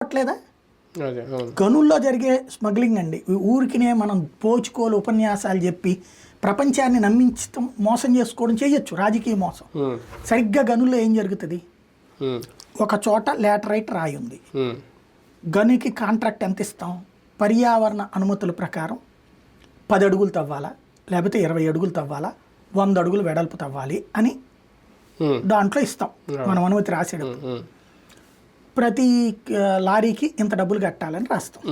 లేదా గనుల్లో జరిగే స్మగ్లింగ్ అండి. ఊరికినే మనం పోచుకోలు ఉపన్యాసాలు చెప్పి ప్రపంచాన్ని నమ్మించడం, మోసం చేసుకోవడం చేయొచ్చు, రాజకీయ మోసం. సరిగ్గా గనుల్లో ఏం జరుగుతుంది? ఒక చోట లాటరైట్ రాయి ఉంది, గనికి కాంట్రాక్ట్ ఎంత ఇస్తాం? పర్యావరణ అనుమతుల ప్రకారం 10 అడుగులు తవ్వాలా, లేకపోతే 20 అడుగులు తవ్వాలా, 100 అడుగులు వెడల్పు తవ్వాలి అని దాంట్లో ఇస్తాం మనం అనుమతి రాసేటప్పుడు. ప్రతి లారీకి ఇంత డబ్బులు కట్టాలని రాస్తాం.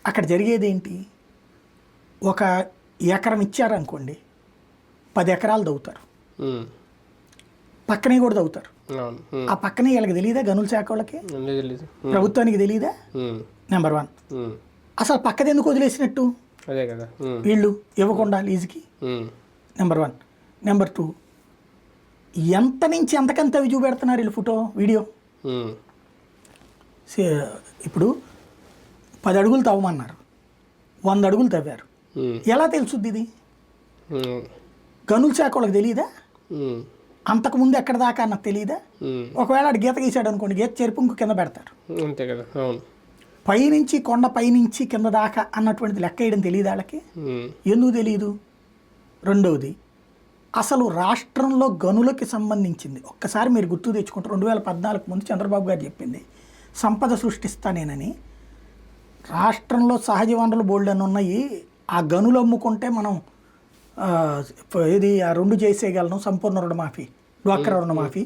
అక్కడ జరిగేది ఏంటి? ఒక ఎకరం ఇచ్చారనుకోండి, 10 ఎకరాలు తవ్వుతారు, పక్కనే కూడా తవ్వుతారు. ఆ పక్కనే వీళ్ళకి తెలియదా? గనుల శాఖ వాళ్ళకి, ప్రభుత్వానికి తెలియదా? నెంబర్ 1. అసలు పక్కది ఎందుకు వదిలేసినట్టు వీళ్ళు ఇవ్వకుండా లీజుకి? నెంబర్ 1. నెంబర్ 2, ఎంత నుంచి ఎంతకంత అవి చూపెడుతున్నారు వీళ్ళు, ఫోటో వీడియో. ఇప్పుడు 10 అడుగులు తవ్వమన్నారు, 100 అడుగులు తవ్వారు. ఎలా తెలుసుద్ది ఇది? గనుల శాఖ వాళ్ళకి తెలియదా? అంతకుముందు ఎక్కడ దాకా అన్నది తెలియదా? ఒకవేళ ఆడు గీత గీసాడు అనుకోండి, గీత చెరుపు ఇంకో కింద పెడతారు. అంతే కదా. పైనుంచి కొండ పైనుంచి కింద దాకా అన్నటువంటిది లెక్క వేయడం తెలియదు వాళ్ళకి. ఎందుకు తెలియదు? రెండవది, అసలు రాష్ట్రంలో గనులకి సంబంధించింది ఒక్కసారి మీరు గుర్తు తెచ్చుకుంటారు. 2014 ముందు చంద్రబాబు గారు చెప్పింది సంపద సృష్టిస్తానేనని. రాష్ట్రంలో సహజ వనరులు బోల్డ్ అని ఉన్నాయి, ఆ గనులు అమ్ముకుంటే మనం ఇది ఆ 2 చేసేయగలను, సంపూర్ణ రుణమాఫీ, డ్వాక్రా రుణమాఫీ.